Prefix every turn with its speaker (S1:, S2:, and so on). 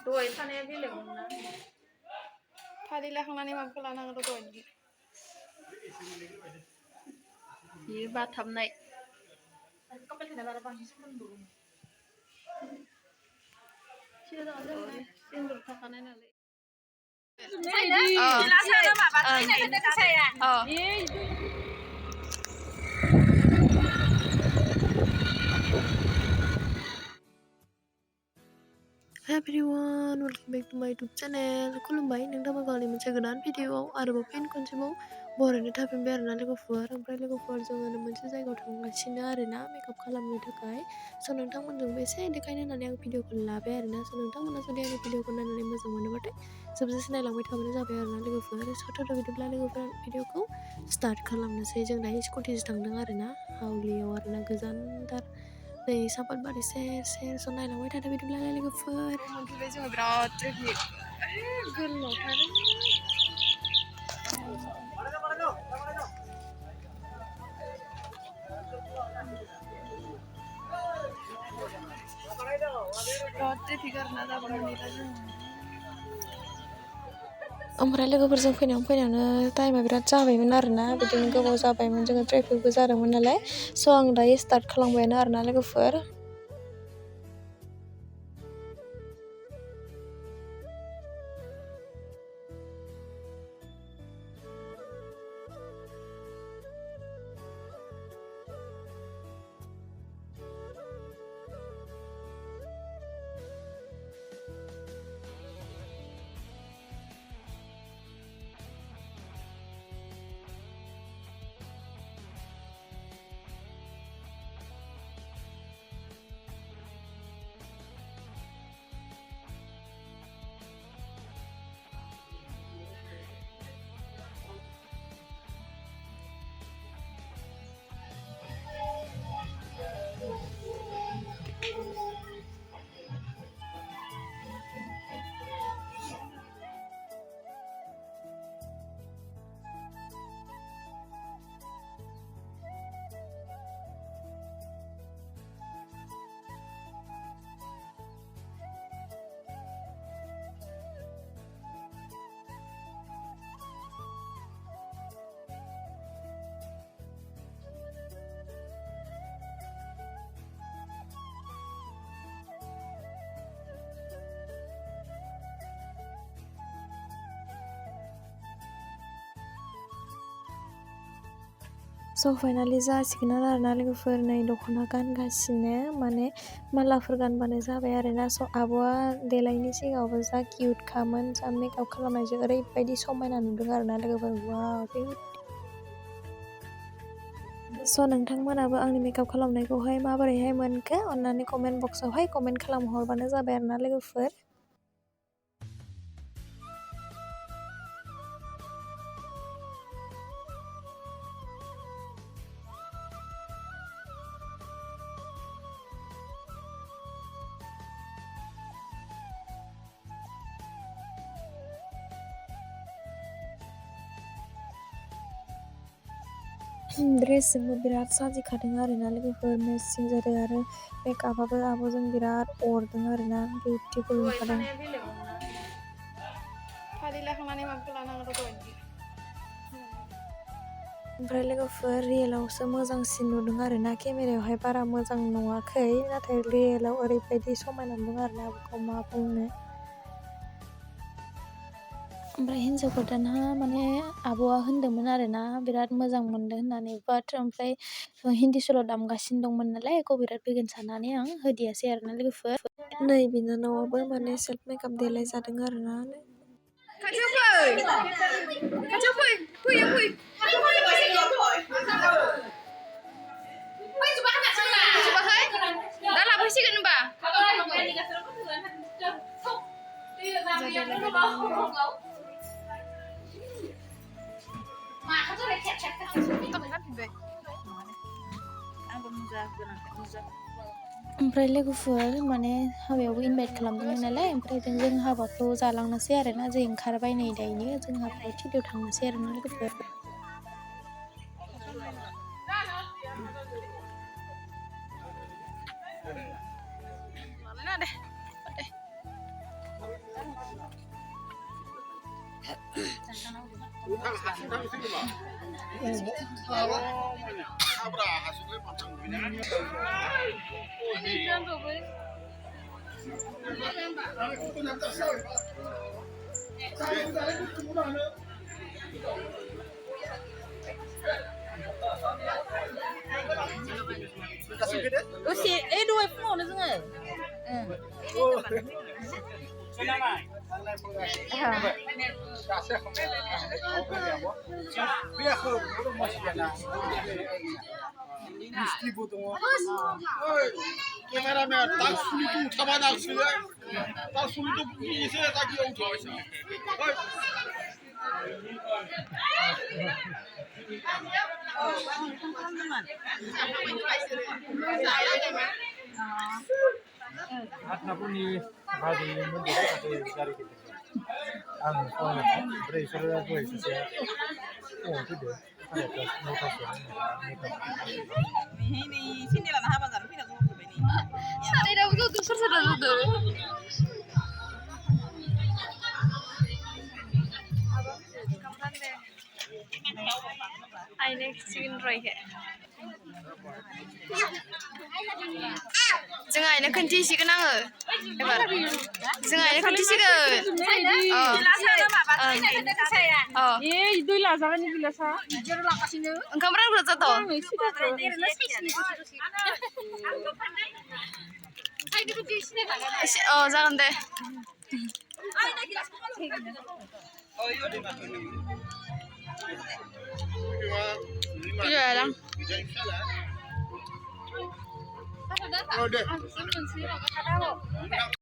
S1: दहाय थानाया बेलेगमोन ना फालि लाखांनानै माबाखौ लानांगौ दहायनि बियो बाथाबनाय कपाल थाना बारा बांसिन सोमोन्दो सिन्दुर थाखानाय नालाय
S2: Everyone, welcome back to my YouTube channel. खुलुमबाय नोंथांमोन गावनि मोनसे गोदान भिडिअआव आरोबाव फिन खनसेबाव बरायनो थाफिनबाय आरोना लोगोफोर ओमफ्राय लोगोफोर जोङो मोनसे जायगायाव थांगासिनो आरोना मेकआप खालामनो थाखाय स' नोंथांमोनजोंबो एसे देखायनो होननानै आं भिडिअखौ लाबाय आरोना स' नोंथांमोना जुदि आंनि भिडिअखौ नायनानै मोजां मोनोबाथाय जोबजासे नायलांबाय थाबानो जाबाय आरोना लोगोफोर स' बिदिब्ला लोगोफोर भिडिअखौ स्टार्ट खालामनोसै जों दायो स्कुटिजों थांदों आरोना हावलियाव आरोना गोजानथार नै सापातबारि सेर सेर स' नायलांबाय थादो बिदिब्लालाय लोगोफोर मोनफैबाय जोङो बिराद ट्रेफिक गोलावथार बिराद ट्रेफिक आरोना दाबो मोनहैला जोङो ओमफ्राय लोगोफोरजों फैनायावनो टाइमा बिराद जाबायमोन आरोना बिदिनो गोबाव जाबायमोन जोङो ट्रेफिकबो जादोंमोन नालाय स' आं दायो स्टार्ट खालामबायानो आरोना लोगोफोर स' फाइनालि जासिगोन आरोना लोगोफोर नै दख'ना गानगासिनो माने मालाफोर गानबानो जाबाय आरोना स' आब'आ देलायनि सिगाङावबो जा किउटखामोन जा मेकआप खालामनायजों ओरैबायदि समायना नुदों आरोना लोगोफोर वाव स' नोंथांमोनाबो आंनि मेकआप खालामनायखौहाय माबोरैहाय मोनखो अन्नानै कमेन्ट बक्सआवहाय कमेन्ट खालामहरबानो जाबाय आरोना लोगोफोर ड्रेसजोंबो बिराद साजिखादों आरोना लोगोफोर मेचिं जादों आरो मेकआपआबो आब'जों बिराद अरदों आरोना बिउटिफुल नुखादों
S1: फालि लाखांनानै माबाखौ लानांगौ दहायनि
S2: ओमफ्राय लोगोफोर रियेलावसो मोजांसिन नुदों आरोना केमेरायावहाय बारा मोजां नुवाखै नाथाय रियेलाव ओरैबायदि समायना नुदों आरोना बेखौ मा बुंनो ओमफ्राय हिन्जाव गोदाना माने आब'आ होनदोंमोन आरोना बिराद मोजां मोनदों होननानै बाट ओमफ्राय हिन्दी सल' दामगासिनो दंमोन नालाय कपिराइट फैगोन साननानै आं होदियासै आरोना लोगोफोर नै बिनानावाबो माने सेल्फ मेकआप देलाय जादों आरोना
S1: खाथियाव फै दा लाफैसिगोन होनबा
S2: ओमफ्राय लोगोफोर माने हाबायावबो इनभाइट खालामदोंमोन नालाय ओमफ्राय जों हाबाखौ जालांनोसै आरोना जों ओंखारबाय नै दायनो जों हाबायाव थिलियाव थांनोसै आरोना लोगोफोर
S3: Usi, dua puluh nih sih.
S4: Kameramen, tak sulit tu, coba tak sulit. Tak sulit tu, ini saya tak kira utah.
S5: Atna pun ni hari menjadi ada dari kita. Ang phone beri surat dua isi. Oh tu dia. Ada tas notas
S3: Ini sini lah nah apa kan? Kita tunggu begini.
S1: Sana dah betul tu sudah betul. I next scene right here. Jangan ini kanti sih kena nge. Jangan ini kanti sih ke. Oh.
S6: Itu lah, jangan ini lah sah.
S1: Engkau berapa berat jatuh? Oh, jangan deh. Iya lah.
S4: Oh deh.